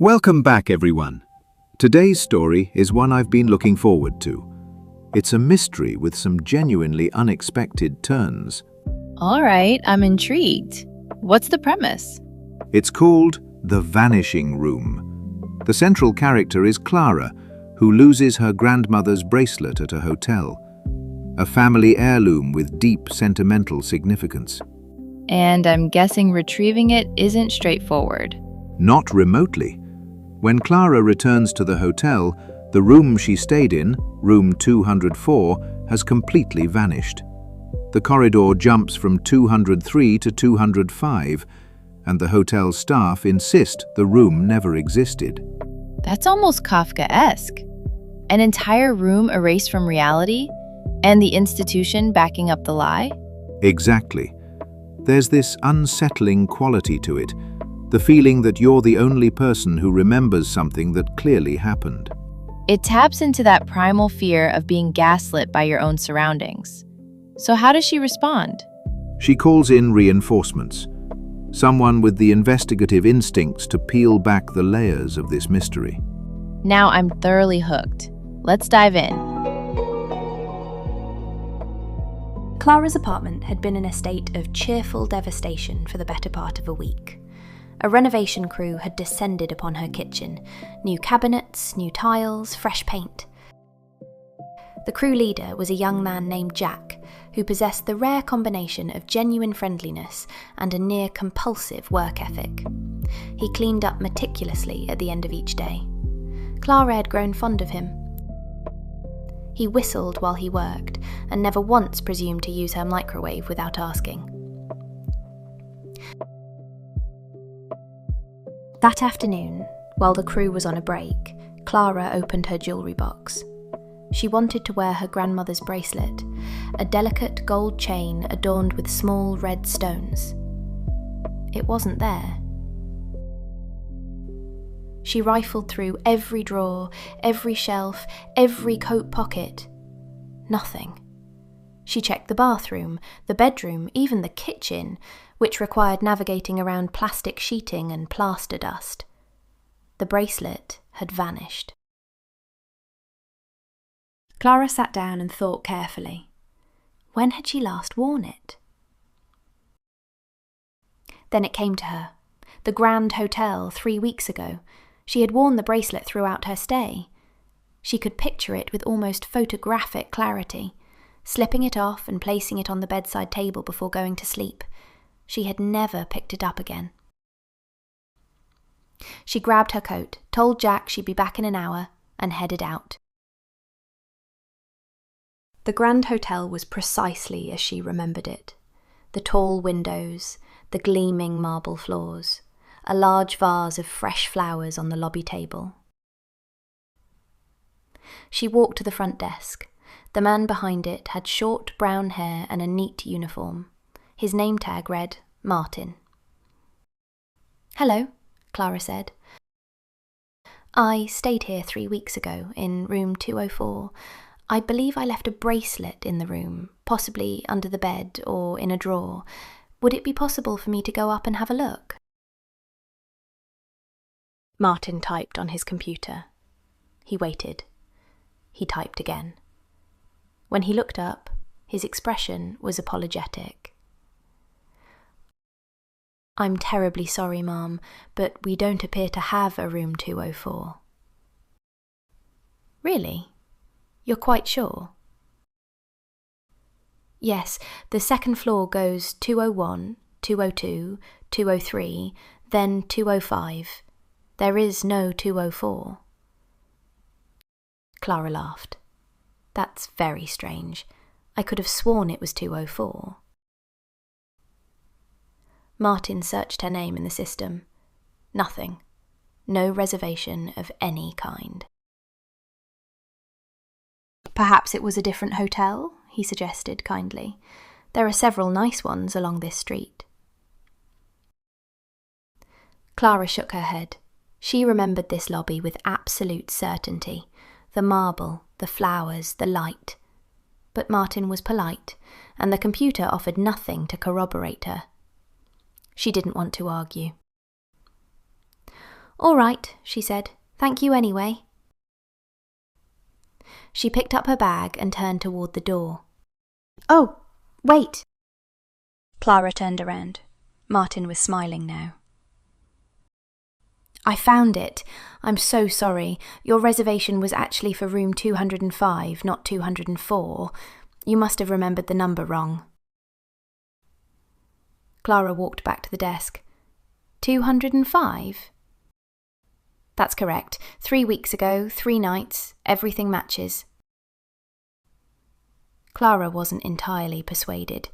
Welcome back, everyone. Today's story is one I've been looking forward to. It's a mystery with some genuinely unexpected turns. All right, I'm intrigued. What's the premise? It's called The Vanishing Room. The central character is Clara, who loses her grandmother's bracelet at a hotel. A family heirloom with deep sentimental significance. And I'm guessing retrieving it isn't straightforward. Not remotely. When Clara returns to the hotel, the room she stayed in, room 204, has completely vanished. The corridor jumps from 203 to 205, and the hotel staff insist the room never existed. That's almost Kafkaesque. An entire room erased from reality, and the institution backing up the lie? Exactly. There's this unsettling quality to it, the feeling that you're the only person who remembers something that clearly happened. It taps into that primal fear of being gaslit by your own surroundings. So how does she respond? She calls in reinforcements. Someone with the investigative instincts to peel back the layers of this mystery. Now I'm thoroughly hooked. Let's dive in. Clara's apartment had been in a state of cheerful devastation for the better part of a week. A renovation crew had descended upon her kitchen. New cabinets, new tiles, fresh paint. The crew leader was a young man named Jack, who possessed the rare combination of genuine friendliness and a near-compulsive work ethic. He cleaned up meticulously at the end of each day. Clara had grown fond of him. He whistled while he worked, and never once presumed to use her microwave without asking. That afternoon, while the crew was on a break, Clara opened her jewellery box. She wanted to wear her grandmother's bracelet, a delicate gold chain adorned with small red stones. It wasn't there. She rifled through every drawer, every shelf, every coat pocket. Nothing. She checked the bathroom, the bedroom, even the kitchen, which required navigating around plastic sheeting and plaster dust. The bracelet had vanished. Clara sat down and thought carefully. When had she last worn it? Then it came to her. The Grand Hotel 3 weeks ago. She had worn the bracelet throughout her stay. She could picture it with almost photographic clarity, slipping it off and placing it on the bedside table before going to sleep. She had never picked it up again. She grabbed her coat, told Jack she'd be back in an hour, and headed out. The Grand Hotel was precisely as she remembered it. The tall windows, the gleaming marble floors, a large vase of fresh flowers on the lobby table. She walked to the front desk. The man behind it had short brown hair and a neat uniform. His name tag read, Martin. "Hello," Clara said. "I stayed here 3 weeks ago, in room 204. I believe I left a bracelet in the room, possibly under the bed or in a drawer. Would it be possible for me to go up and have a look?" Martin typed on his computer. He waited. He typed again. When he looked up, his expression was apologetic. "I'm terribly sorry, Ma'am, but we don't appear to have a room 204. "Really? You're quite sure?" "Yes, the second floor goes 201, 202, 203, then 205. There is no 204. Clara laughed. "That's very strange. I could have sworn it was 204. Martin searched her name in the system. Nothing. No reservation of any kind. "Perhaps it was a different hotel," he suggested kindly. "There are several nice ones along this street." Clara shook her head. She remembered this lobby with absolute certainty. The marble, the flowers, the light. But Martin was polite, and the computer offered nothing to corroborate her. She didn't want to argue. "All right," she said. "Thank you anyway." She picked up her bag and turned toward the door. "Oh, wait." Clara turned around. Martin was smiling now. "I found it. I'm so sorry. Your reservation was actually for room 205, not 204. You must have remembered the number wrong." Clara walked back to the desk. 205? "That's correct. 3 weeks ago, 3 nights, everything matches." Clara wasn't entirely persuaded.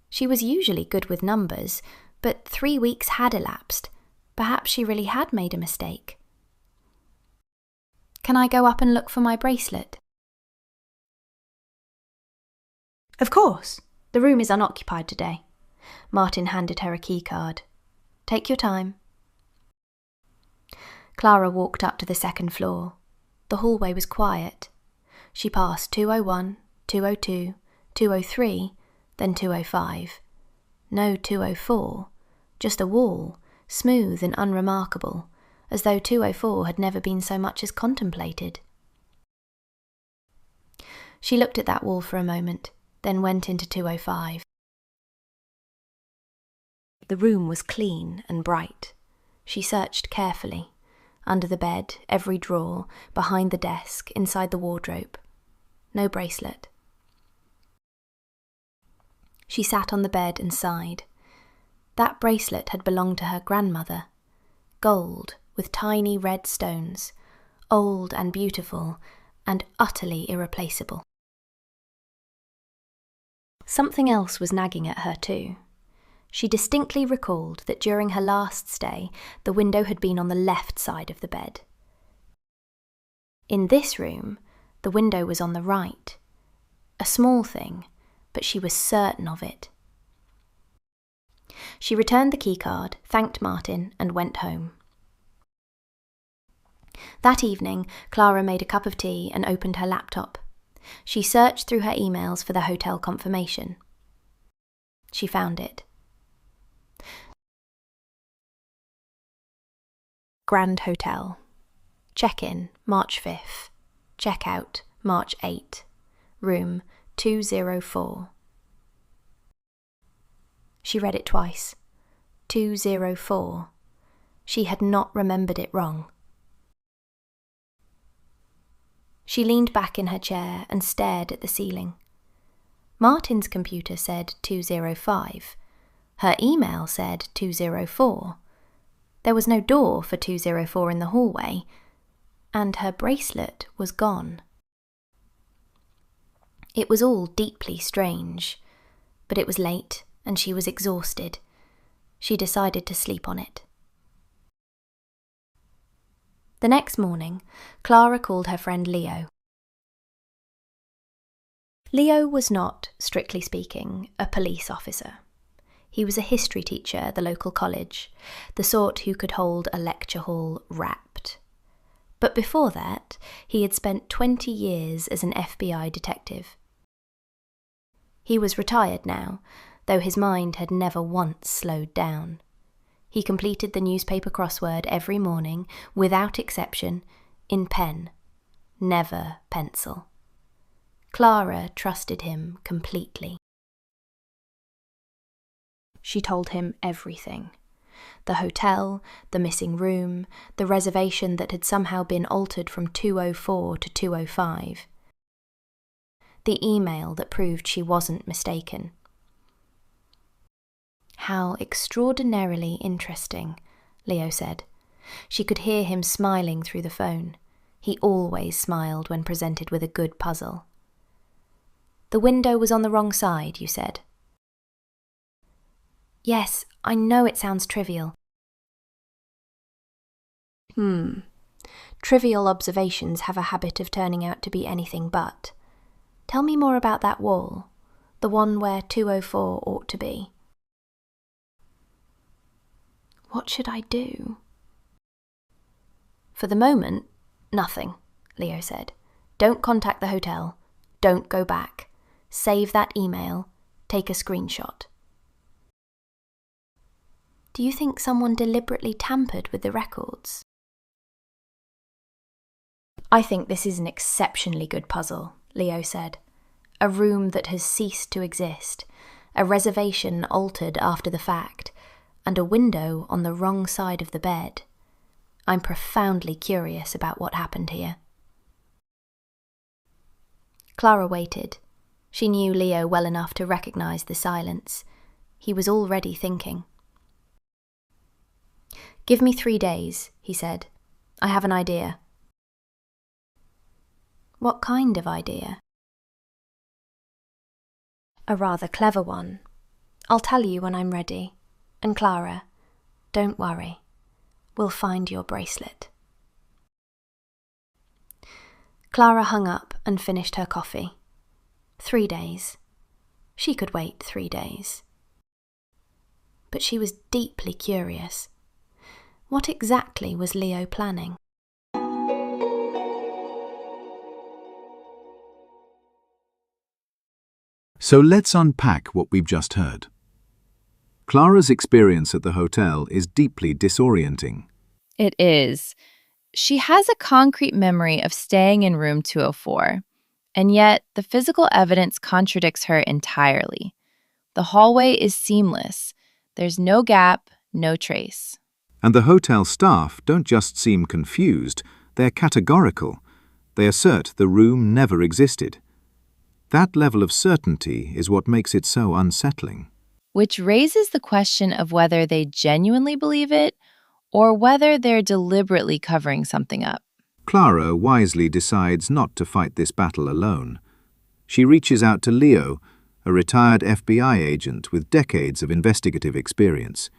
She was usually good with numbers, but 3 weeks had elapsed. Perhaps she really had made a mistake. "Can I go up and look for my bracelet?" "Of course. The room is unoccupied today." Martin handed her a key card. "Take your time." Clara walked up to the second floor. The hallway was quiet. She passed 201, 202, 203, then 205. No 204, just a wall, smooth and unremarkable, as though 204 had never been so much as contemplated. She looked at that wall for a moment, then went into 205. The room was clean and bright. She searched carefully. Under the bed, every drawer, behind the desk, inside the wardrobe. No bracelet. She sat on the bed and sighed. That bracelet had belonged to her grandmother. Gold, with tiny red stones, old and beautiful, and utterly irreplaceable. Something else was nagging at her too. She distinctly recalled that during her last stay, the window had been on the left side of the bed. In this room, the window was on the right. A small thing, but she was certain of it. She returned the keycard, thanked Martin, and went home. That evening, Clara made a cup of tea and opened her laptop. She searched through her emails for the hotel confirmation. She found it. Grand Hotel. Check-in, March 5th. Check-out, March 8th. Room 204. She read it twice. 204. She had not remembered it wrong. She leaned back in her chair and stared at the ceiling. Martin's computer said 205. Her email said 204. There was no door for 204 in the hallway, and her bracelet was gone. It was all deeply strange, but it was late and she was exhausted. She decided to sleep on it. The next morning, Clara called her friend Leo. Leo was not, strictly speaking, a police officer. He was a history teacher at the local college, the sort who could hold a lecture hall wrapped. But before that, he had spent 20 years as an FBI detective. He was retired now, though his mind had never once slowed down. He completed the newspaper crossword every morning, without exception, in pen, never pencil. Clara trusted him completely. She told him everything. The hotel, the missing room, the reservation that had somehow been altered from 204 to 205. The email that proved she wasn't mistaken. "How extraordinarily interesting," Leo said. She could hear him smiling through the phone. He always smiled when presented with a good puzzle. "The window was on the wrong side, you said?" "Yes, I know it sounds trivial." Trivial observations have a habit of turning out to be anything but. Tell me more about that wall, the one where 204 ought to be." What should I do? "For the moment, nothing," Leo said. "Don't contact the hotel. Don't go back. Save that email. Take a screenshot." "Do you think someone deliberately tampered with the records?" I think this is an exceptionally good puzzle, Leo said. A room that has ceased to exist, a reservation altered after the fact, and a window on the wrong side of the bed. I'm profoundly curious about what happened here. Clara waited. She knew Leo well enough to recognize the silence. He was already thinking. "Give me 3 days," he said. "I have an idea." "What kind of idea?" "A rather clever one. I'll tell you when I'm ready. And Clara, don't worry. We'll find your bracelet." Clara hung up and finished her coffee. 3 days. She could wait 3 days. But she was deeply curious. What exactly was Leo planning? So let's unpack what we've just heard. Clara's experience at the hotel is deeply disorienting. It is. She has a concrete memory of staying in room 204, and yet the physical evidence contradicts her entirely. The hallway is seamless. There's no gap, no trace. And the hotel staff don't just seem confused, they're categorical. They assert the room never existed. That level of certainty is what makes it so unsettling. Which raises the question of whether they genuinely believe it or whether they're deliberately covering something up. Clara wisely decides not to fight this battle alone. She reaches out to Leo, a retired FBI agent with decades of investigative experience.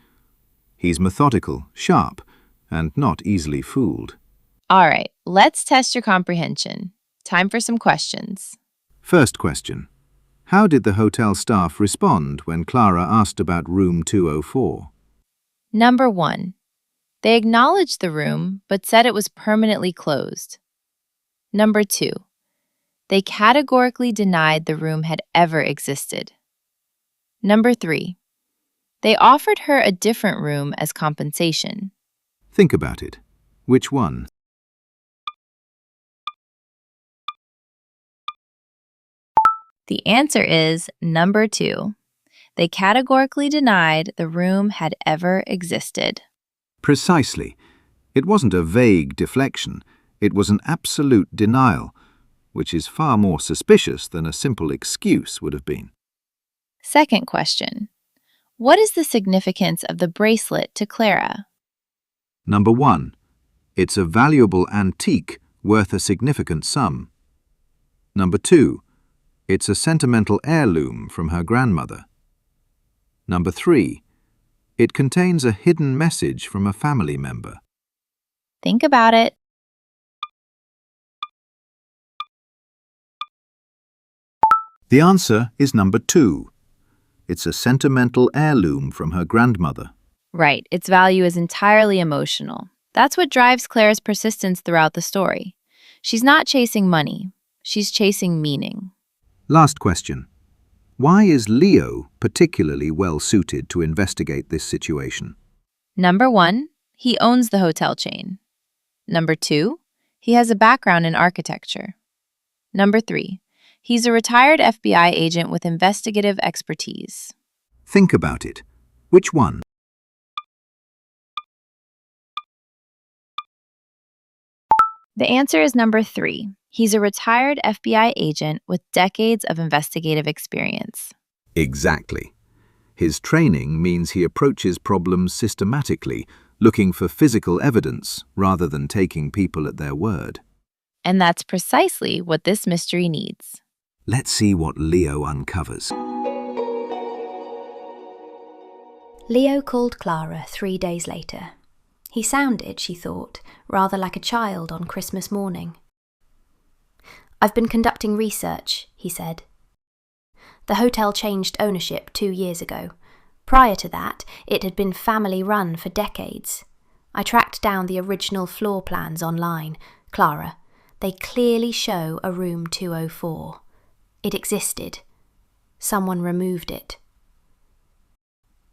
He's methodical, sharp, and not easily fooled. All right, let's test your comprehension. Time for some questions. First question. How did the hotel staff respond when Clara asked about room 204? Number 1. They acknowledged the room, but said it was permanently closed. Number 2. They categorically denied the room had ever existed. Number 3. They offered her a different room as compensation. Think about it. Which one? The answer is number 2. They categorically denied the room had ever existed. Precisely. It wasn't a vague deflection. It was an absolute denial, which is far more suspicious than a simple excuse would have been. Second question. What is the significance of the bracelet to Clara? Number 1. It's a valuable antique worth a significant sum. Number 2. It's a sentimental heirloom from her grandmother. Number 3. It contains a hidden message from a family member. Think about it. The answer is number 2. It's a sentimental heirloom from her grandmother. Right, its value is entirely emotional. That's what drives Clara's persistence throughout the story. She's not chasing money. She's chasing meaning. Last question. Why is Leo particularly well suited to investigate this situation? Number 1, he owns the hotel chain. Number 2, he has a background in architecture. Number 3, he's a retired FBI agent with investigative expertise. Think about it. Which one? The answer is number 3. He's a retired FBI agent with decades of investigative experience. Exactly. His training means he approaches problems systematically, looking for physical evidence rather than taking people at their word. And that's precisely what this mystery needs. Let's see what Leo uncovers. Leo called Clara 3 days later. He sounded, she thought, rather like a child on Christmas morning. "I've been conducting research," he said. "The hotel changed ownership 2 years ago. Prior to that, it had been family-run for decades. I tracked down the original floor plans online. Clara, they clearly show a room 204. It existed. Someone removed it."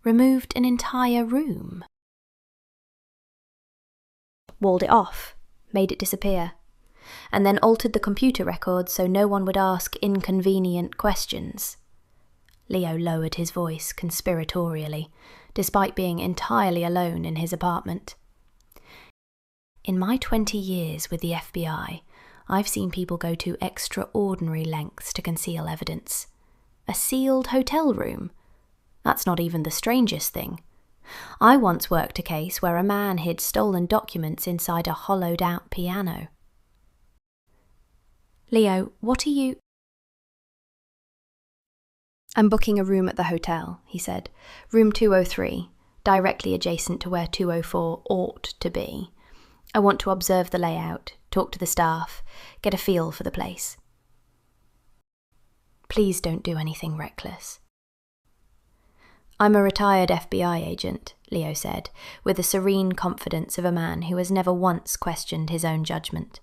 Removed an entire room? Walled it off, made it disappear. and then altered the computer records so no one would ask inconvenient questions. Leo lowered his voice conspiratorially, despite being entirely alone in his apartment. In my 20 years with the FBI, I've seen people go to extraordinary lengths to conceal evidence. A sealed hotel room? That's not even the strangest thing. I once worked a case where a man hid stolen documents inside a hollowed-out piano. Leo, what are you... I'm booking a room at the hotel, he said. Room 203, directly adjacent to where 204 ought to be. I want to observe the layout, talk to the staff, get a feel for the place. Please don't do anything reckless. I'm a retired FBI agent, Leo said, with the serene confidence of a man who has never once questioned his own judgment.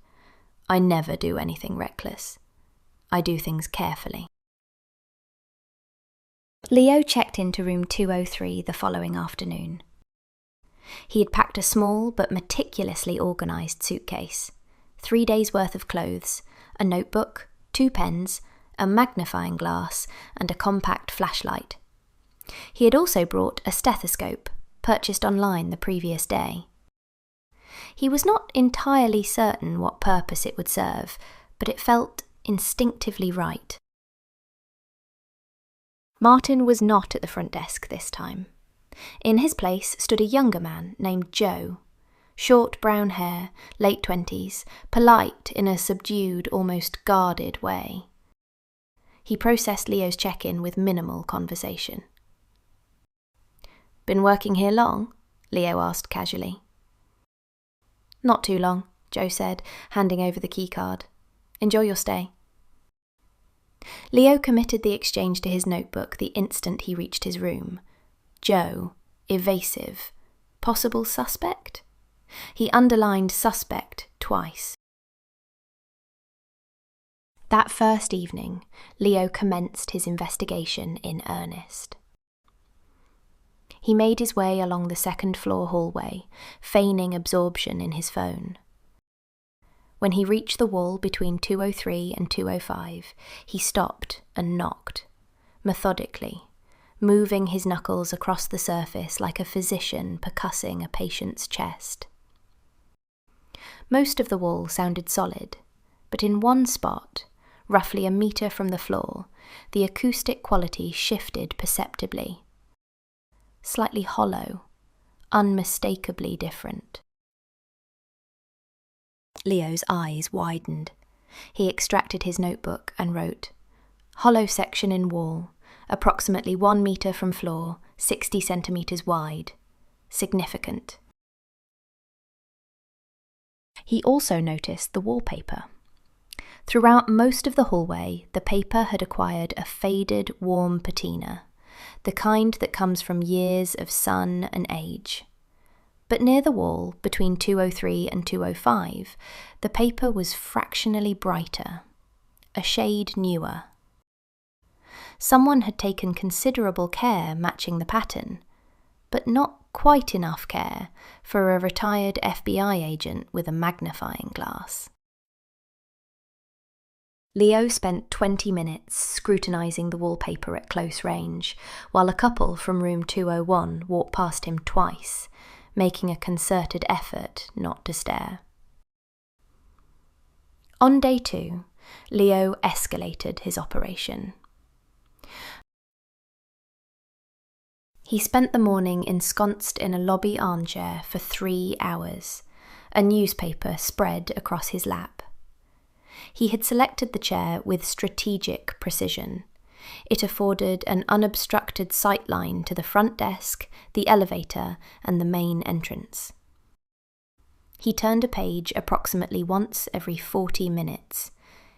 I never do anything reckless. I do things carefully. Leo checked into room 203 the following afternoon. He had packed a small but meticulously organised suitcase, 3 days' worth of clothes, a notebook, 2 pens, a magnifying glass, and a compact flashlight. He had also brought a stethoscope, purchased online the previous day. He was not entirely certain what purpose it would serve, but it felt instinctively right. Martin was not at the front desk this time. In his place stood a younger man named Joe. Short brown hair, late 20s, polite in a subdued, almost guarded way. He processed Leo's check-in with minimal conversation. Been working here long? Leo asked casually. Not too long, Joe said, handing over the keycard. Enjoy your stay. Leo committed the exchange to his notebook the instant he reached his room. Joe, evasive, possible suspect? He underlined suspect twice. That first evening, Leo commenced his investigation in earnest. He made his way along the second-floor hallway, feigning absorption in his phone. When he reached the wall between 203 and 205, he stopped and knocked, methodically, moving his knuckles across the surface like a physician percussing a patient's chest. Most of the wall sounded solid, but in one spot, roughly a metre from the floor, the acoustic quality shifted perceptibly. Slightly hollow, unmistakably different. Leo's eyes widened. He extracted his notebook and wrote, "Hollow section in wall, approximately 1 metre from floor, 60 centimetres wide. Significant." He also noticed the wallpaper. Throughout most of the hallway, the paper had acquired a faded, warm patina, the kind that comes from years of sun and age. But near the wall, between 203 and 205, the paper was fractionally brighter, a shade newer. Someone had taken considerable care matching the pattern, but not quite enough care for a retired FBI agent with a magnifying glass. Leo spent 20 minutes scrutinising the wallpaper at close range, while a couple from room 201 walked past him twice, making a concerted effort not to stare. On day 2, Leo escalated his operation. He spent the morning ensconced in a lobby armchair for 3 hours, a newspaper spread across his lap. He had selected the chair with strategic precision. It afforded an unobstructed sightline to the front desk, the elevator, and the main entrance. He turned a page approximately once every 40 minutes.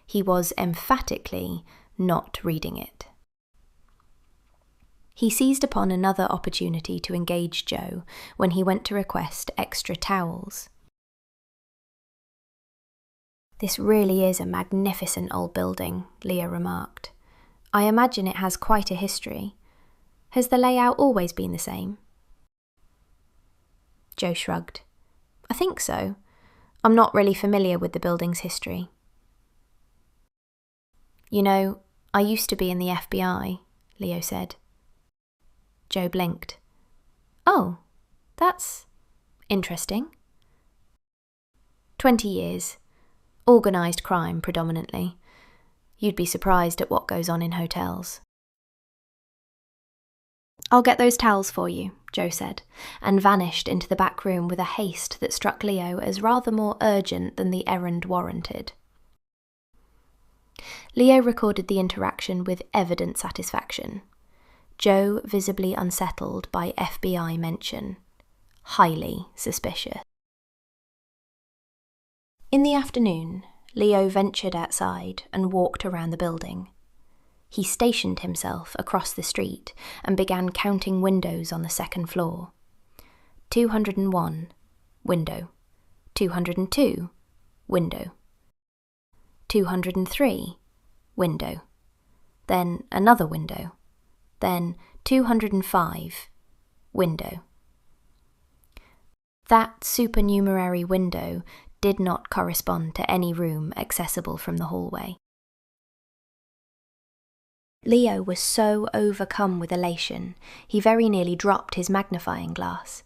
He was emphatically not reading it. He seized upon another opportunity to engage Joe when he went to request extra towels. "This really is a magnificent old building," Leo remarked. "I imagine it has quite a history. Has the layout always been the same?" Joe shrugged. "I think so. I'm not really familiar with the building's history. You know, I used to be in the FBI, Leo said. Joe blinked. Oh, that's interesting. 20 years. Organised crime, predominantly. You'd be surprised at what goes on in hotels. I'll get those towels for you, Joe said, and vanished into the back room with a haste that struck Leo as rather more urgent than the errand warranted. Leo recorded the interaction with evident satisfaction. Joe visibly unsettled by FBI mention. Highly suspicious. In the afternoon, Leo ventured outside and walked around the building. He stationed himself across the street and began counting windows on the second floor. 201, window. 202, window. 203, window. Then another window. Then 205, window. That supernumerary window did not correspond to any room accessible from the hallway. Leo was so overcome with elation, he very nearly dropped his magnifying glass.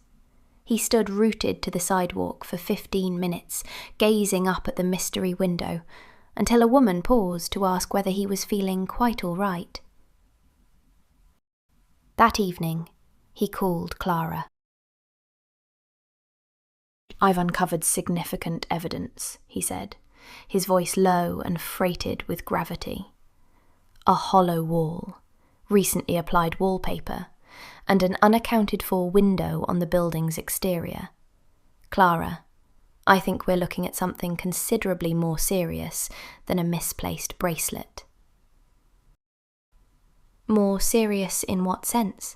He stood rooted to the sidewalk for 15 minutes, gazing up at the mystery window, until a woman paused to ask whether he was feeling quite all right. That evening, he called Clara. I've uncovered significant evidence, he said, his voice low and freighted with gravity. A hollow wall, recently applied wallpaper, and an unaccounted-for window on the building's exterior. Clara, I think we're looking at something considerably more serious than a misplaced bracelet. More serious in what sense?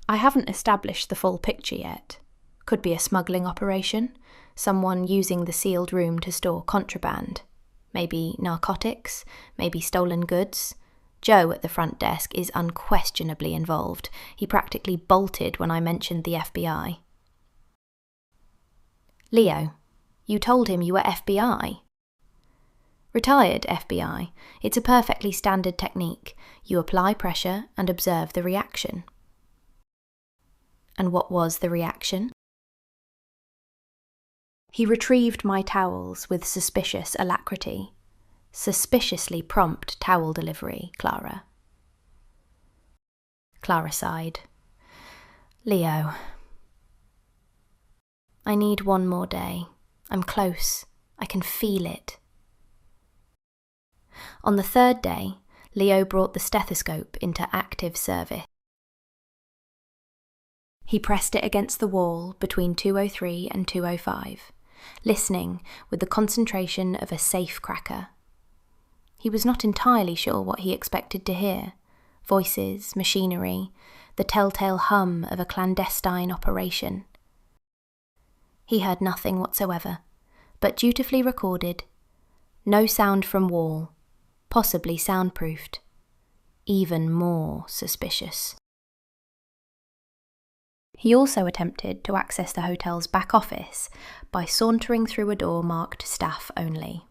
I haven't established the full picture yet. Could be a smuggling operation, someone using the sealed room to store contraband. Maybe narcotics, maybe stolen goods. Joe at the front desk is unquestionably involved. He practically bolted when I mentioned the FBI. Leo, you told him you were FBI. Retired FBI. It's a perfectly standard technique. You apply pressure and observe the reaction. And what was the reaction? He retrieved my towels with suspicious alacrity. Suspiciously prompt towel delivery, Clara. Clara sighed. Leo. I need one more day. I'm close. I can feel it. On the third day, Leo brought the stethoscope into active service. He pressed it against the wall between 203 and 205, listening with the concentration of a safe cracker. He was not entirely sure what he expected to hear. Voices, machinery, the telltale hum of a clandestine operation. He heard nothing whatsoever, but dutifully recorded. No sound from wall, possibly soundproofed. Even more suspicious. He also attempted to access the hotel's back office by sauntering through a door marked staff only.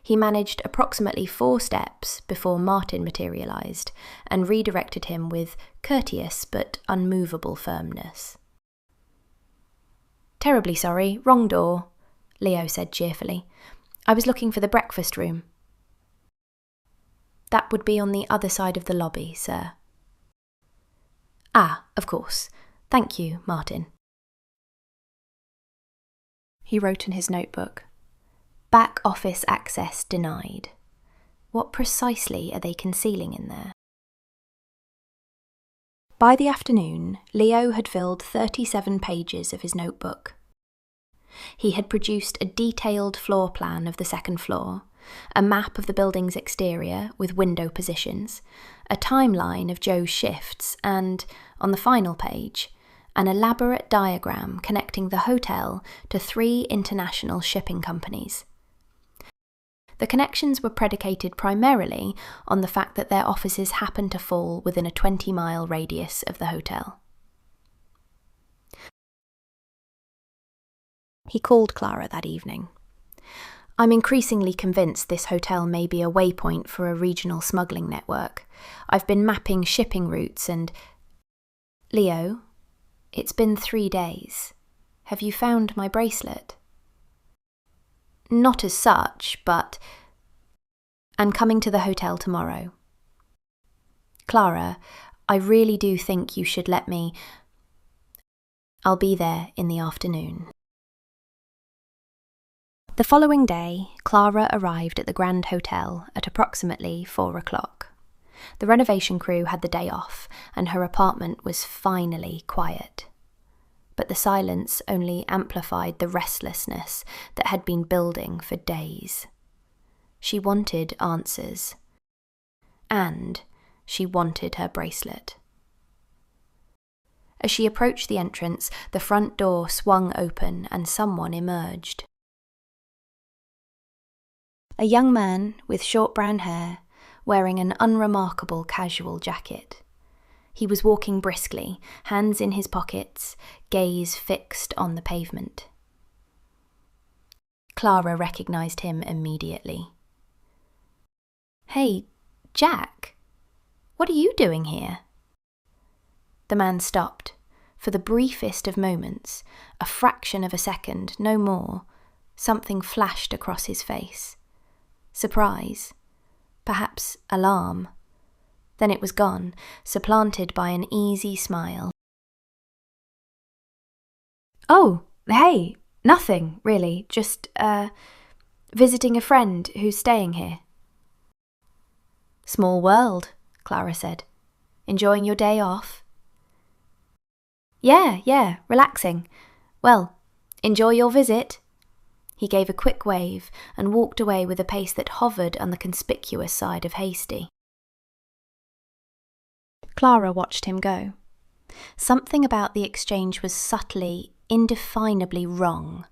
He managed approximately 4 steps before Martin materialised and redirected him with courteous but unmovable firmness. Terribly sorry, wrong door, Leo said cheerfully. I was looking for the breakfast room. That would be on the other side of the lobby, sir. Ah, of course. Thank you, Martin. He wrote in his notebook. Back office access denied. What precisely are they concealing in there? By the afternoon, Leo had filled 37 pages of his notebook. He had produced a detailed floor plan of the second floor, a map of the building's exterior with window positions, a timeline of Joe's shifts, and, on the final page, an elaborate diagram connecting the hotel to 3 international shipping companies. The connections were predicated primarily on the fact that their offices happened to fall within a 20-mile radius of the hotel. He called Clara that evening. I'm increasingly convinced this hotel may be a waypoint for a regional smuggling network. I've been mapping shipping routes and... Leo, it's been 3 days. Have you found my bracelet? Not as such, but... I'm coming to the hotel tomorrow. Clara, I really do think you should let me... I'll be there in the afternoon. The following day, Clara arrived at the Grand Hotel at approximately 4 o'clock. The renovation crew had the day off, and her apartment was finally quiet. But the silence only amplified the restlessness that had been building for days. She wanted answers. And she wanted her bracelet. As she approached the entrance, the front door swung open and someone emerged. A young man with short brown hair, wearing an unremarkable casual jacket. He was walking briskly, hands in his pockets, gaze fixed on the pavement. Clara recognized him immediately. "Hey, Jack, what are you doing here?" The man stopped. For the briefest of moments, a fraction of a second, no more, something flashed across his face. Surprise, perhaps alarm. Then it was gone, supplanted by an easy smile. "Oh, hey, nothing, really, just, visiting a friend who's staying here." "Small world," Clara said. "Enjoying your day off?" Yeah, relaxing. Well, enjoy your visit." He gave a quick wave and walked away with a pace that hovered on the conspicuous side of hasty. Clara watched him go. Something about the exchange was subtly, indefinably wrong,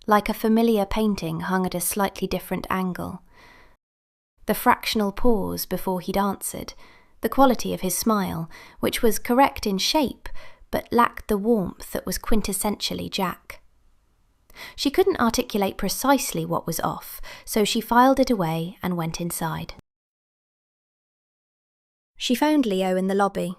like a familiar painting hung at a slightly different angle. The fractional pause before he'd answered, the quality of his smile, which was correct in shape, but lacked the warmth that was quintessentially Jack. She couldn't articulate precisely what was off, so she filed it away and went inside. She found Leo in the lobby.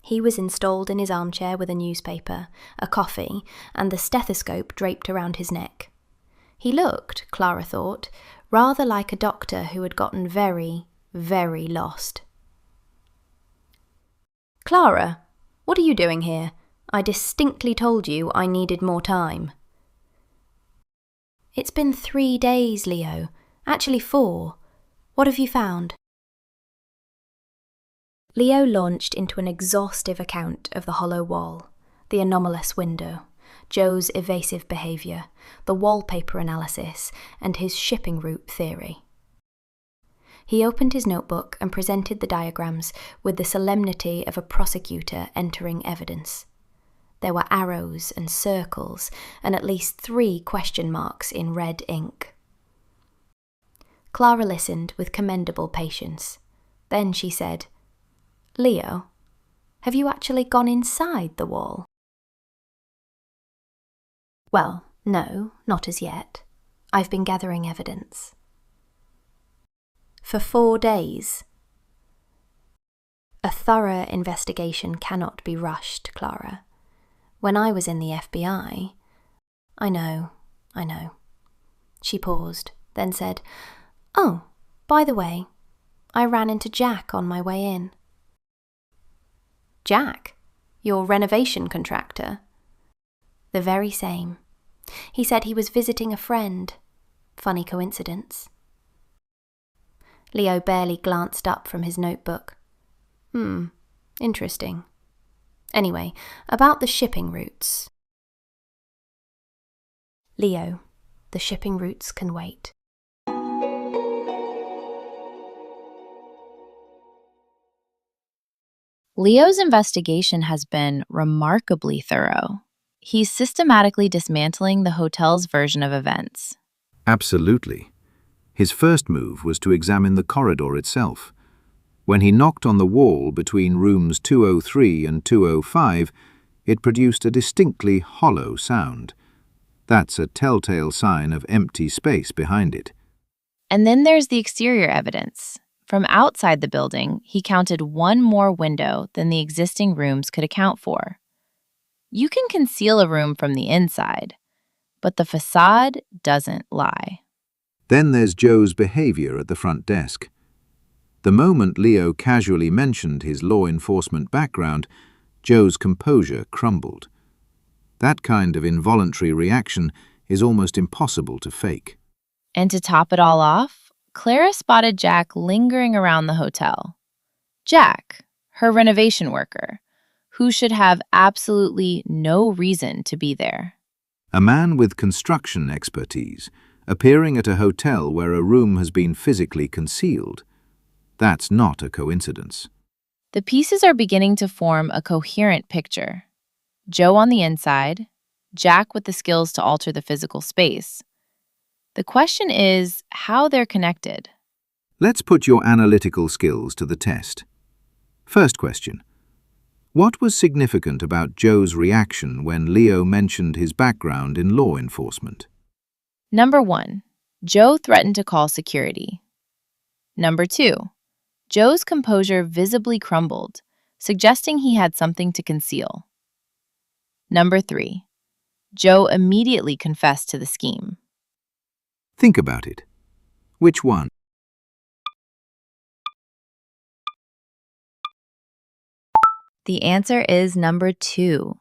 He was installed in his armchair with a newspaper, a coffee, and the stethoscope draped around his neck. He looked, Clara thought, rather like a doctor who had gotten very, very lost. "Clara, what are you doing here? I distinctly told you I needed more time." "It's been 3 days, Leo. Actually 4. What have you found?" Leo launched into an exhaustive account of the hollow wall, the anomalous window, Joe's evasive behaviour, the wallpaper analysis, and his shipping route theory. He opened his notebook and presented the diagrams with the solemnity of a prosecutor entering evidence. There were arrows and circles, and at least 3 question marks in red ink. Clara listened with commendable patience. Then she said, "Leo, have you actually gone inside the wall?" "Well, no, not as yet. I've been gathering evidence." "For 4 days?" "A thorough investigation cannot be rushed, Clara. When I was in the FBI..." I know. She paused, then said, "Oh, by the way, I ran into Jack on my way in." "Jack? Your renovation contractor?" "The very same. He said he was visiting a friend. Funny coincidence." Leo barely glanced up from his notebook. Interesting. Anyway, about the shipping routes. Leo, the shipping routes can wait. Leo's investigation has been remarkably thorough. He's systematically dismantling the hotel's version of events. Absolutely. His first move was to examine the corridor itself. When he knocked on the wall between rooms 203 and 205, it produced a distinctly hollow sound. That's a telltale sign of empty space behind it. And then there's the exterior evidence. From outside the building, he counted one more window than the existing rooms could account for. You can conceal a room from the inside, but the facade doesn't lie. Then there's Joe's behavior at the front desk. The moment Leo casually mentioned his law enforcement background, Joe's composure crumbled. That kind of involuntary reaction is almost impossible to fake. And to top it all off, Clara spotted Jack lingering around the hotel. Jack, her renovation worker, who should have absolutely no reason to be there. A man with construction expertise, appearing at a hotel where a room has been physically concealed. That's not a coincidence. The pieces are beginning to form a coherent picture. Joe on the inside, Jack with the skills to alter the physical space. The question is how they're connected. Let's put your analytical skills to the test. First question. What was significant about Joe's reaction when Leo mentioned his background in law enforcement? Number 1, Joe threatened to call security. Number 2, Joe's composure visibly crumbled, suggesting he had something to conceal. Number 3, Joe immediately confessed to the scheme. Think about it. Which one? The answer is number 2.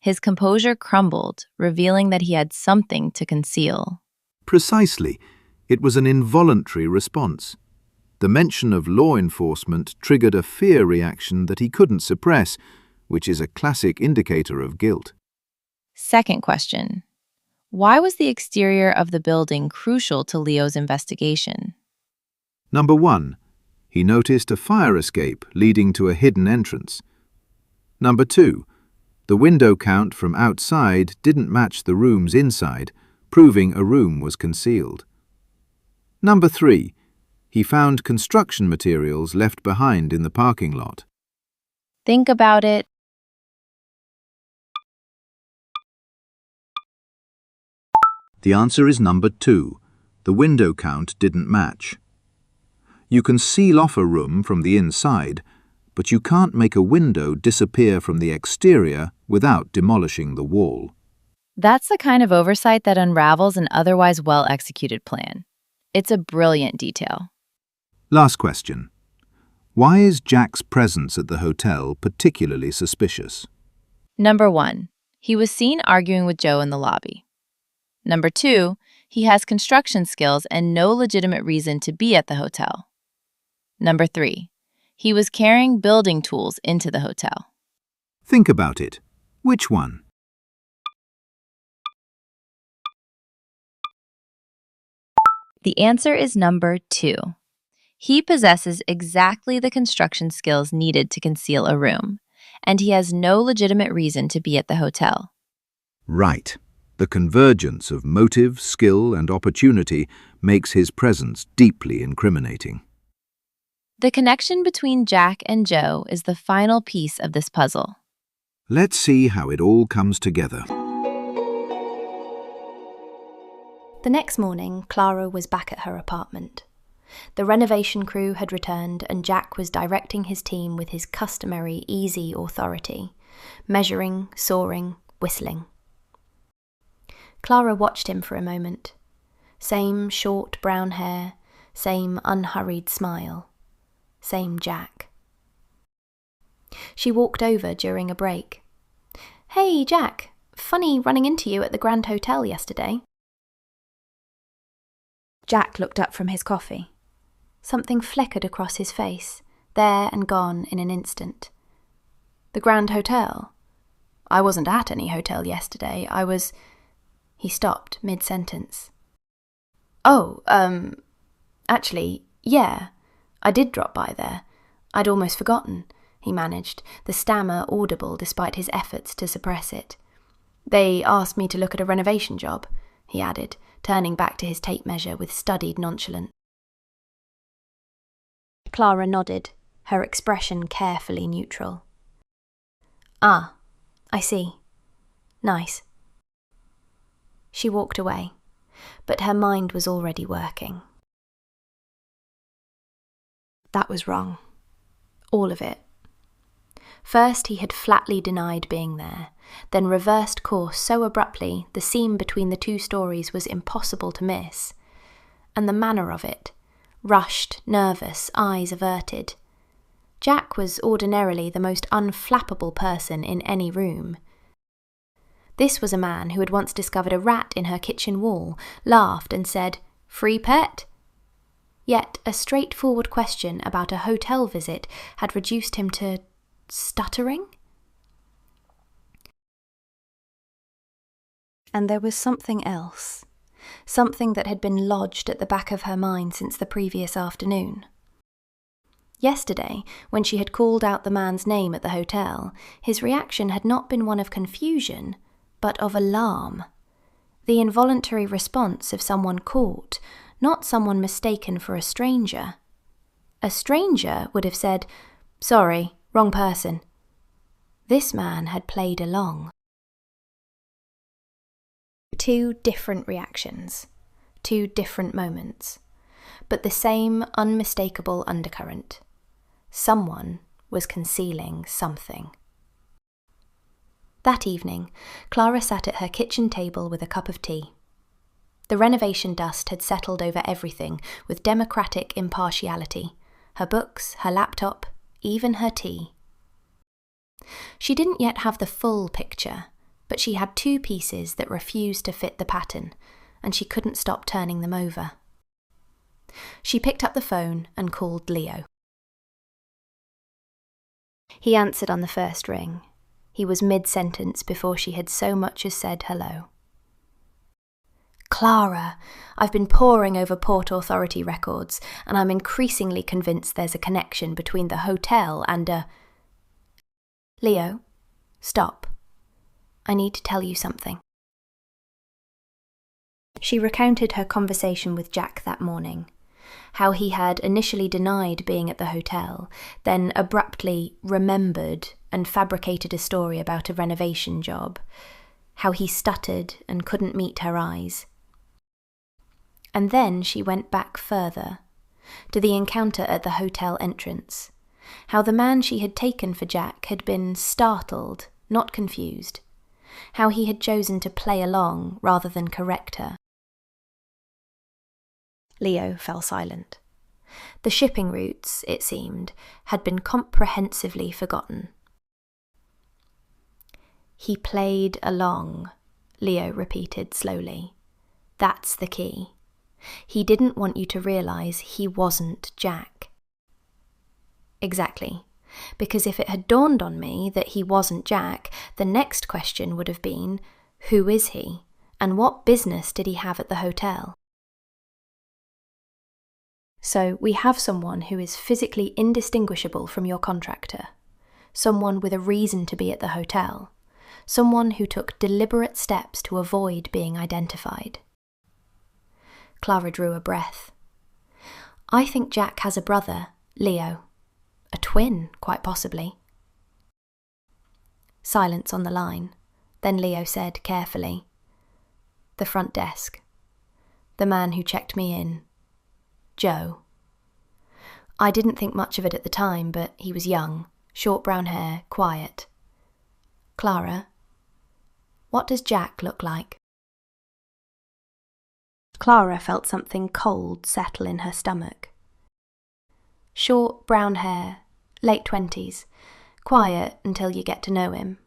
His composure crumbled, revealing that he had something to conceal. Precisely. It was an involuntary response. The mention of law enforcement triggered a fear reaction that he couldn't suppress, which is a classic indicator of guilt. Second question. Why was the exterior of the building crucial to Leo's investigation? Number 1. He noticed a fire escape leading to a hidden entrance. Number 2. The window count from outside didn't match the room's inside, proving a room was concealed. Number 3. He found construction materials left behind in the parking lot. Think about it. The answer is number 2. The window count didn't match. You can seal off a room from the inside, but you can't make a window disappear from the exterior without demolishing the wall. That's the kind of oversight that unravels an otherwise well-executed plan. It's a brilliant detail. Last question. Why is Jack's presence at the hotel particularly suspicious? Number 1, he was seen arguing with Joe in the lobby. Number 2, he has construction skills and no legitimate reason to be at the hotel. Number 3, he was carrying building tools into the hotel. Think about it. Which one? The answer is number 2. He possesses exactly the construction skills needed to conceal a room, and he has no legitimate reason to be at the hotel. Right. The convergence of motive, skill, and opportunity makes his presence deeply incriminating. The connection between Jack and Joe is the final piece of this puzzle. Let's see how it all comes together. The next morning, Clara was back at her apartment. The renovation crew had returned and Jack was directing his team with his customary easy authority, measuring, sawing, whistling. Clara watched him for a moment. Same short brown hair, same unhurried smile, same Jack. She walked over during a break. "Hey, Jack, funny running into you at the Grand Hotel yesterday." Jack looked up from his coffee. Something flickered across his face, there and gone in an instant. "The Grand Hotel? I wasn't at any hotel yesterday. I was..." He stopped mid-sentence. "Oh, actually, yeah, I did drop by there. I'd almost forgotten," he managed, the stammer audible despite his efforts to suppress it. "They asked me to look at a renovation job," he added, turning back to his tape measure with studied nonchalance. Clara nodded, her expression carefully neutral. "Ah, I see. Nice." She walked away, but her mind was already working. That was wrong. All of it. First, he had flatly denied being there, then reversed course so abruptly the seam between the two stories was impossible to miss. And the manner of it, rushed, nervous, eyes averted. Jack was ordinarily the most unflappable person in any room. This was a man who had once discovered a rat in her kitchen wall, laughed and said, "Free pet?" Yet a straightforward question about a hotel visit had reduced him to stuttering. And there was something else, something that had been lodged at the back of her mind since the previous afternoon. Yesterday, when she had called out the man's name at the hotel, his reaction had not been one of confusion, but of alarm. The involuntary response of someone caught, not someone mistaken for a stranger. A stranger would have said, "Sorry, wrong person." This man had played along. Two different reactions, two different moments, but the same unmistakable undercurrent. Someone was concealing something. That evening, Clara sat at her kitchen table with a cup of tea. The renovation dust had settled over everything with democratic impartiality, her books, her laptop, even her tea. She didn't yet have the full picture, but she had two pieces that refused to fit the pattern, and she couldn't stop turning them over. She picked up the phone and called Leo. He answered on the first ring. He was mid-sentence before she had so much as said hello. "Clara, I've been poring over Port Authority records, and I'm increasingly convinced there's a connection between the hotel and a..." "Leo, stop. I need to tell you something." She recounted her conversation with Jack that morning, how he had initially denied being at the hotel, then abruptly remembered and fabricated a story about a renovation job, how he stuttered and couldn't meet her eyes. And then she went back further, to the encounter at the hotel entrance, how the man she had taken for Jack had been startled, not confused, how he had chosen to play along rather than correct her. Leo fell silent. The shipping routes, it seemed, had been comprehensively forgotten. "He played along," Leo repeated slowly. "That's the key. He didn't want you to realise he wasn't Jack." "Exactly. Because if it had dawned on me that he wasn't Jack, the next question would have been, who is he, and what business did he have at the hotel?" "So we have someone who is physically indistinguishable from your contractor, someone with a reason to be at the hotel, someone who took deliberate steps to avoid being identified." Clara drew a breath. "I think Jack has a brother, Leo. A twin, quite possibly." Silence on the line. Then Leo said carefully, "The front desk. The man who checked me in. Joe. I didn't think much of it at the time, but he was young, short brown hair, quiet. Clara, what does Jack look like?" Clara felt something cold settle in her stomach. Short brown hair, late 20s, quiet until you get to know him.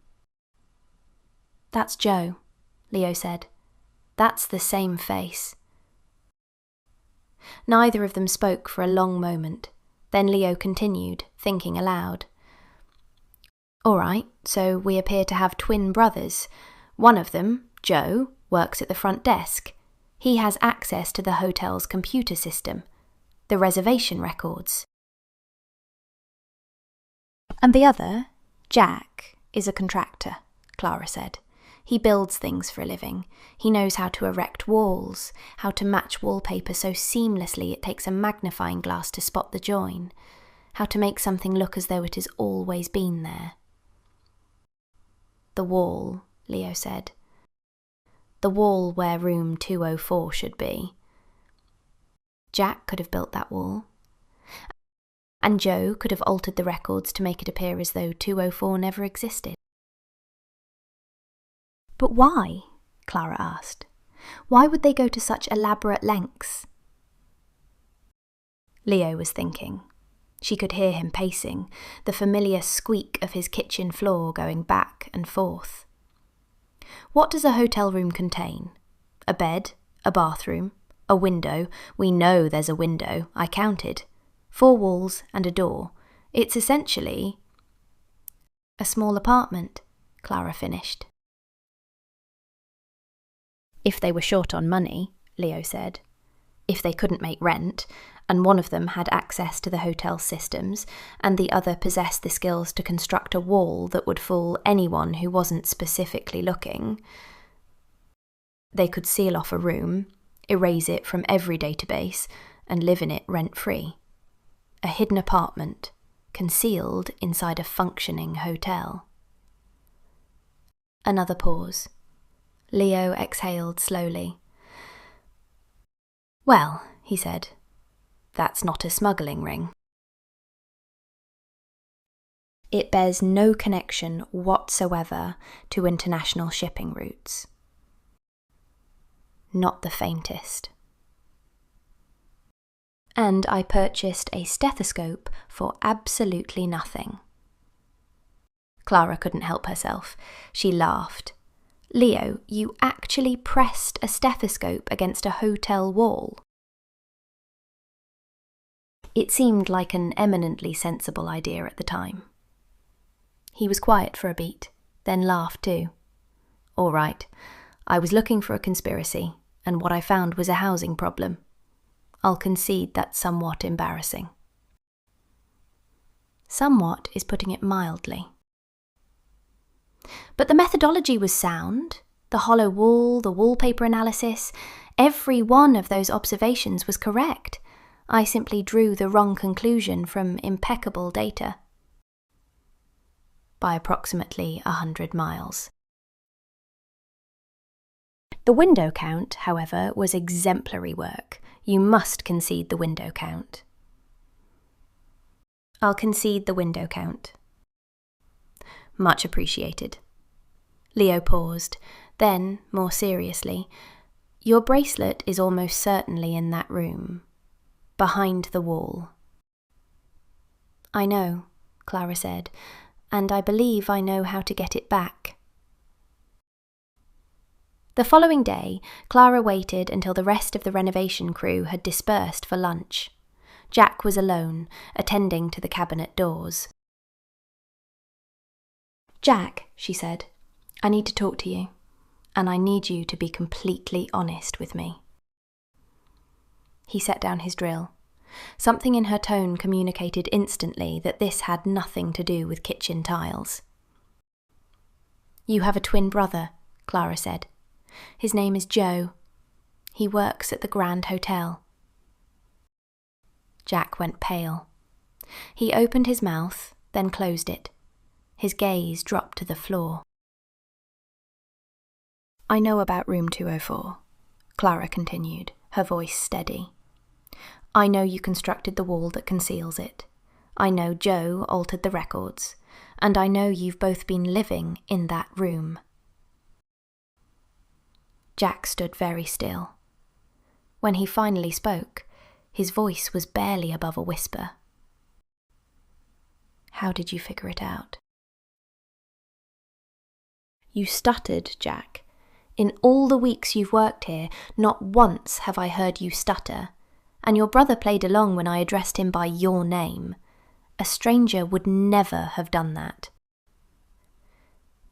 "That's Joe," Leo said. "That's the same face." Neither of them spoke for a long moment. Then Leo continued, thinking aloud. "All right, so we appear to have twin brothers. One of them, Joe, works at the front desk. He has access to the hotel's computer system, the reservation records. And the other, Jack, is a contractor," Clara said. "He builds things for a living. He knows how to erect walls, how to match wallpaper so seamlessly it takes a magnifying glass to spot the join, how to make something look as though it has always been there." "The wall," Leo said. the wall where room 204 should be. Jack could have built that wall, and Joe could have altered the records to make it appear as though 204 never existed. But why? Clara asked. Why would they go to such elaborate lengths? Leo was thinking. She could hear him pacing, the familiar squeak of his kitchen floor going back and forth. What does a hotel room contain? A bed, a bathroom, a window. We know there's a window, I counted. 4 walls and a door. It's essentially a small apartment, Clara finished. If they were short on money, Leo said. If they couldn't make rent, and one of them had access to the hotel systems, and the other possessed the skills to construct a wall that would fool anyone who wasn't specifically looking, they could seal off a room, erase it from every database, and live in it rent-free. A hidden apartment, concealed inside a functioning hotel. Another pause. Leo exhaled slowly. Well, he said, that's not a smuggling ring. It bears no connection whatsoever to international shipping routes. Not the faintest. And I purchased a stethoscope for absolutely nothing. Clara couldn't help herself. She laughed. Leo, you actually pressed a stethoscope against a hotel wall. It seemed like an eminently sensible idea at the time. He was quiet for a beat, then laughed too. All right, I was looking for a conspiracy, and what I found was a housing problem. I'll concede that's somewhat embarrassing. Somewhat is putting it mildly. But the methodology was sound. The hollow wall, the wallpaper analysis, every one of those observations was correct. I simply drew the wrong conclusion from impeccable data. By approximately 100 miles. The window count, however, was exemplary work. You must concede the window count. I'll concede the window count. Much appreciated. Leo paused, then, more seriously, your bracelet is almost certainly in that room, behind the wall. I know, Clara said, and I believe I know how to get it back. The following day, Clara waited until the rest of the renovation crew had dispersed for lunch. Jack was alone, attending to the cabinet doors. Jack, she said, I need to talk to you, and I need you to be completely honest with me. He set down his drill. Something in her tone communicated instantly that this had nothing to do with kitchen tiles. You have a twin brother, Clara said. His name is Joe. He works at the Grand Hotel. Jack went pale. He opened his mouth, then closed it. His gaze dropped to the floor. I know about room 204, Clara continued, her voice steady. I know you constructed the wall that conceals it. I know Joe altered the records. And I know you've both been living in that room. Jack stood very still. When he finally spoke, his voice was barely above a whisper. How did you figure it out? You stuttered, Jack. In all the weeks you've worked here, not once have I heard you stutter, and your brother played along when I addressed him by your name. A stranger would never have done that.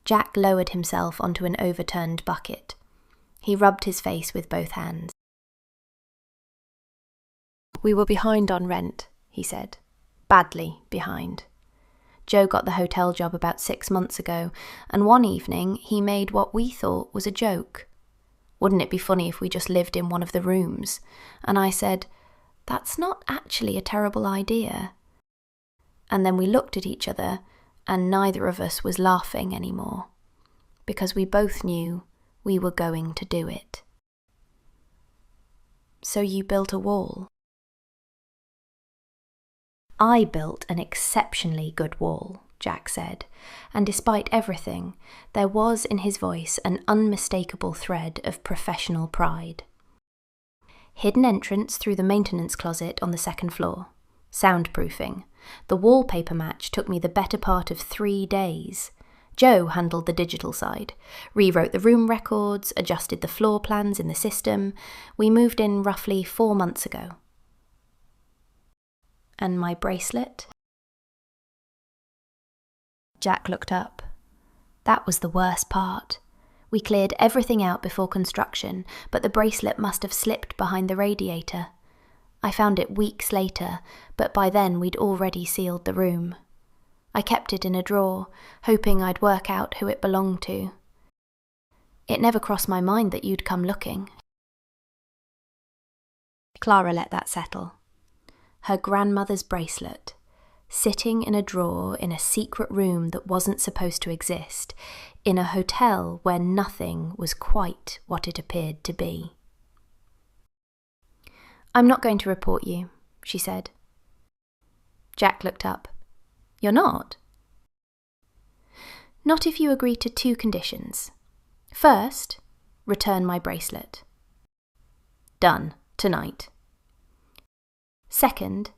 Jack lowered himself onto an overturned bucket. He rubbed his face with both hands. We were behind on rent, he said. Badly behind. Joe got the hotel job about 6 months ago, and one evening he made what we thought was a joke. Wouldn't it be funny if we just lived in one of the rooms? And I said, that's not actually a terrible idea. And then we looked at each other, and neither of us was laughing anymore, because we both knew we were going to do it. So you built a wall? I built an exceptionally good wall, Jack said, and despite everything, there was in his voice an unmistakable thread of professional pride. Hidden entrance through the maintenance closet on the second floor. Soundproofing. The wallpaper match took me the better part of 3 days. Joe handled the digital side, rewrote the room records, adjusted the floor plans in the system. We moved in roughly 4 months ago. And my bracelet? Jack looked up. That was the worst part. We cleared everything out before construction, but the bracelet must have slipped behind the radiator. I found it weeks later, but by then we'd already sealed the room. I kept it in a drawer, hoping I'd work out who it belonged to. It never crossed my mind that you'd come looking. Clara let that settle. Her grandmother's bracelet, sitting in a drawer in a secret room that wasn't supposed to exist, in a hotel where nothing was quite what it appeared to be. "I'm not going to report you," she said. Jack looked up. "You're not?" "Not if you agree to 2 conditions. First, return my bracelet." "Done, tonight." "Second,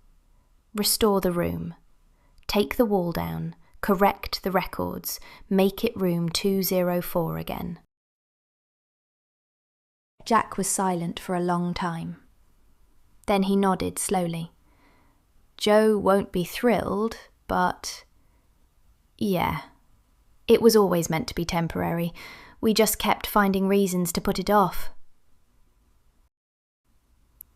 restore the room. Take the wall down, correct the records, make it room 204 again." Jack was silent for a long time. Then he nodded slowly. "Joe won't be thrilled, but yeah, it was always meant to be temporary. We just kept finding reasons to put it off."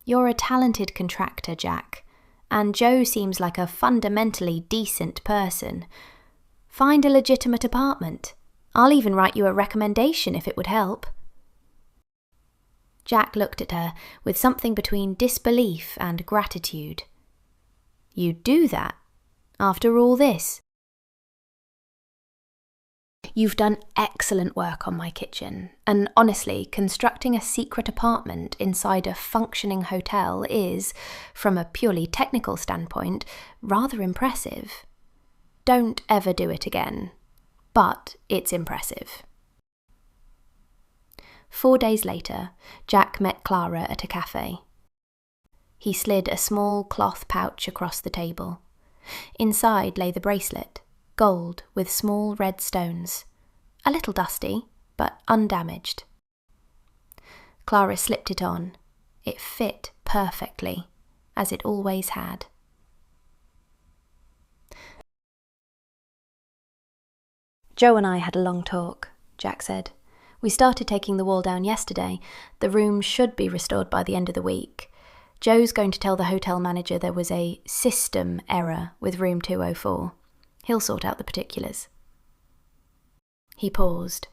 "You're a talented contractor, Jack, and Joe seems like a fundamentally decent person. Find a legitimate apartment. I'll even write you a recommendation if it would help." Jack looked at her with something between disbelief and gratitude. "You'd do that? After all this?" "You've done excellent work on my kitchen, and honestly, constructing a secret apartment inside a functioning hotel is, from a purely technical standpoint, rather impressive. Don't ever do it again, but it's impressive." 4 days later, Jack met Clara at a cafe. He slid a small cloth pouch across the table. Inside lay the bracelet, gold with small red stones. A little dusty, but undamaged. Clara slipped it on. It fit perfectly, as it always had. "Joe and I had a long talk," Jack said. "We started taking the wall down yesterday. The room should be restored by the end of the week. Joe's going to tell the hotel manager there was a system error with room 204. He'll sort out the particulars." He paused.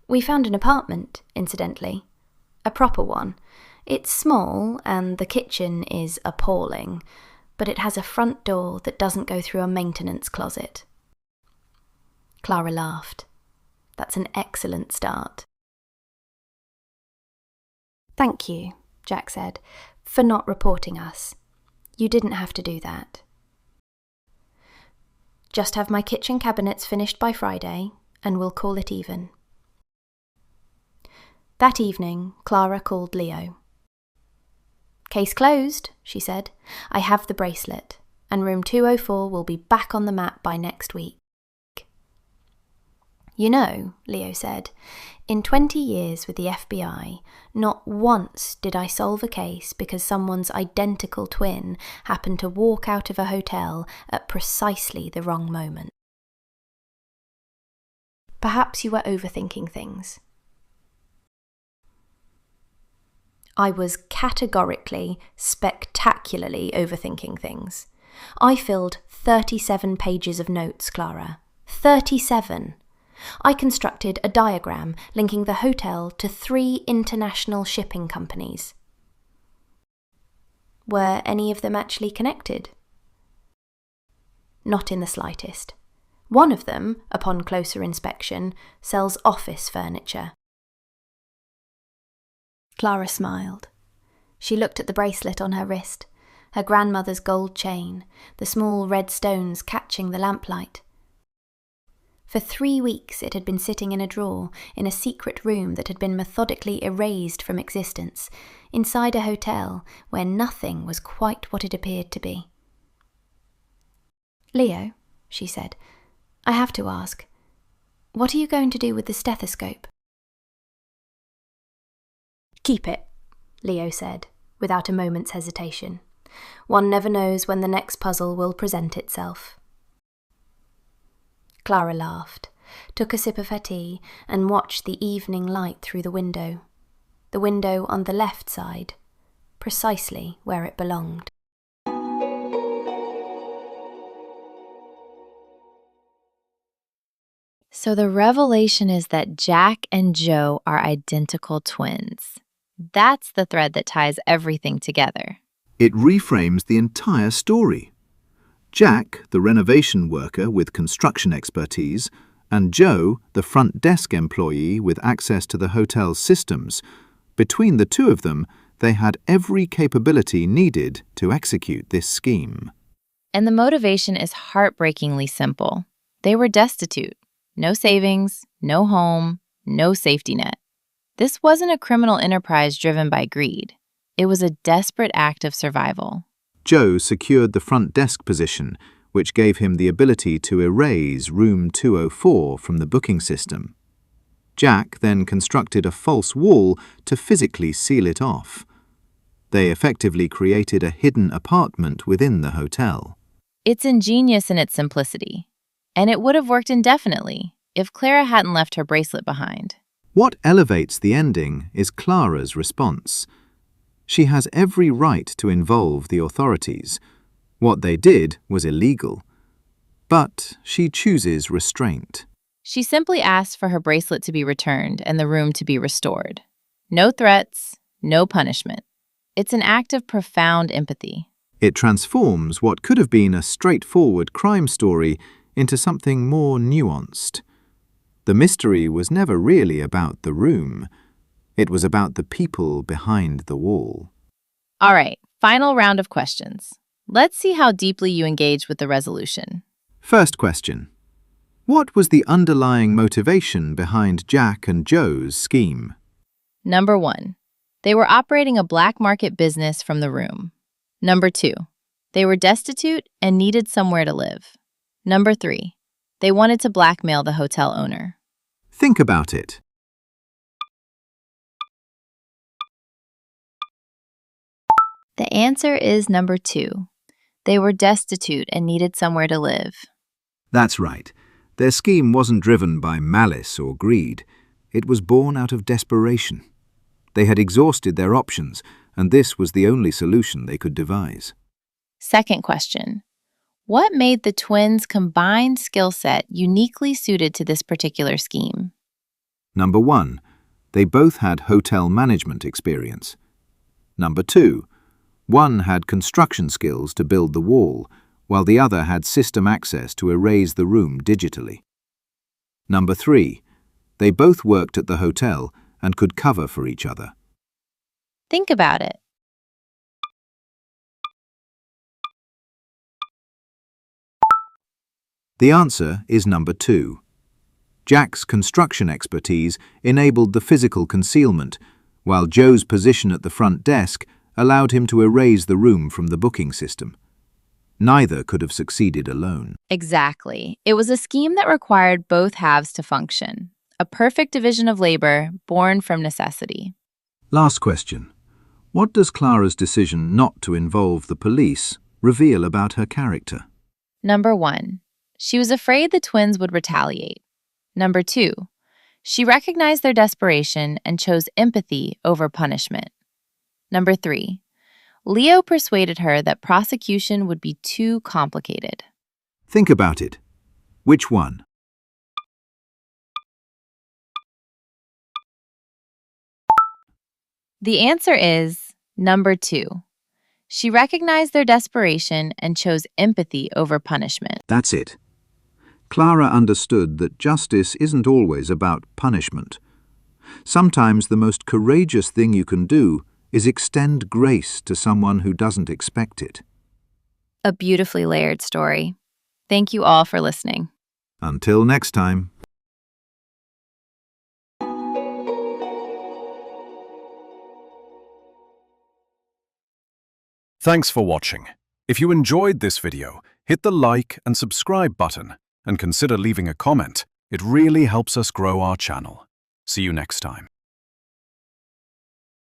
"We found an apartment, incidentally. A proper one. It's small and the kitchen is appalling, but it has a front door that doesn't go through a maintenance closet." Clara laughed. "That's an excellent start." "Thank you," Jack said, "for not reporting us. You didn't have to do that. Just have my kitchen cabinets finished by Friday, and we'll call it even." That evening, Clara called Leo. "Case closed," she said. "I have the bracelet, and room 204 will be back on the map by next week." "You know," Leo said, "in 20 years with the FBI, not once did I solve a case because someone's identical twin happened to walk out of a hotel at precisely the wrong moment." "Perhaps you were overthinking things." "I was categorically, spectacularly overthinking things. I filled 37 pages of notes, Clara. 37! I constructed a diagram linking the hotel to 3 international shipping companies. Were any of them actually connected?" "Not in the slightest. One of them, upon closer inspection, sells office furniture. Clara smiled. She looked at the bracelet on her wrist, her grandmother's gold chain, the small red stones catching the lamplight. For 3 weeks it had been sitting in a drawer in a secret room that had been methodically erased from existence, inside a hotel where nothing was quite what it appeared to be. "Leo," she said, "I have to ask, what are you going to do with the stethoscope?" "Keep it," Leo said, without a moment's hesitation. "One never knows when the next puzzle will present itself." Clara laughed, took a sip of her tea, and watched the evening light through the window on the left side, precisely where it belonged. So the revelation is that Jack and Joe are identical twins. That's the thread that ties everything together. It reframes the entire story. Jack, the renovation worker with construction expertise, and Joe, the front desk employee with access to the hotel's systems. Between the two of them, they had every capability needed to execute this scheme. And the motivation is heartbreakingly simple. They were destitute. No savings, no home, no safety net. This wasn't a criminal enterprise driven by greed. It was a desperate act of survival. Joe secured the front desk position, which gave him the ability to erase room 204 from the booking system. Jack then constructed a false wall to physically seal it off. They effectively created a hidden apartment within the hotel. It's ingenious in its simplicity. And it would have worked indefinitely if Clara hadn't left her bracelet behind. What elevates the ending is Clara's response. She has every right to involve the authorities. What they did was illegal. But she chooses restraint. She simply asked for her bracelet to be returned and the room to be restored. No threats, no punishment. It's an act of profound empathy. It transforms what could have been a straightforward crime story into something more nuanced. The mystery was never really about the room. It was about the people behind the wall. All right, final round of questions. Let's see how deeply you engage with the resolution. First question. What was the underlying motivation behind Jack and Joe's scheme? Number 1, they were operating a black market business from the room. Number 2, they were destitute and needed somewhere to live. Number 3, they wanted to blackmail the hotel owner. Think about it. The answer is number 2. They were destitute and needed somewhere to live. That's right. Their scheme wasn't driven by malice or greed. It was born out of desperation. They had exhausted their options, and this was the only solution they could devise. Second question. What made the twins' combined skill set uniquely suited to this particular scheme? Number 1, they both had hotel management experience. Number 2, one had construction skills to build the wall, while the other had system access to erase the room digitally. Number 3, they both worked at the hotel and could cover for each other. Think about it. The answer is number 2. Jack's construction expertise enabled the physical concealment, while Joe's position at the front desk allowed him to erase the room from the booking system. Neither could have succeeded alone. Exactly. It was a scheme that required both halves to function. A perfect division of labor born from necessity. Last question. What does Clara's decision not to involve the police reveal about her character? Number 1, she was afraid the twins would retaliate. Number 2, she recognized their desperation and chose empathy over punishment. Number 3, Leo persuaded her that prosecution would be too complicated. Think about it. Which one? The answer is number 2. She recognized their desperation and chose empathy over punishment. That's it. Clara understood that justice isn't always about punishment. Sometimes the most courageous thing you can do is extend grace to someone who doesn't expect it. A beautifully layered story. Thank you all for listening. Until next time. Thanks for watching. If you enjoyed this video, hit the like and subscribe button and consider leaving a comment. It really helps us grow our channel. See you next time.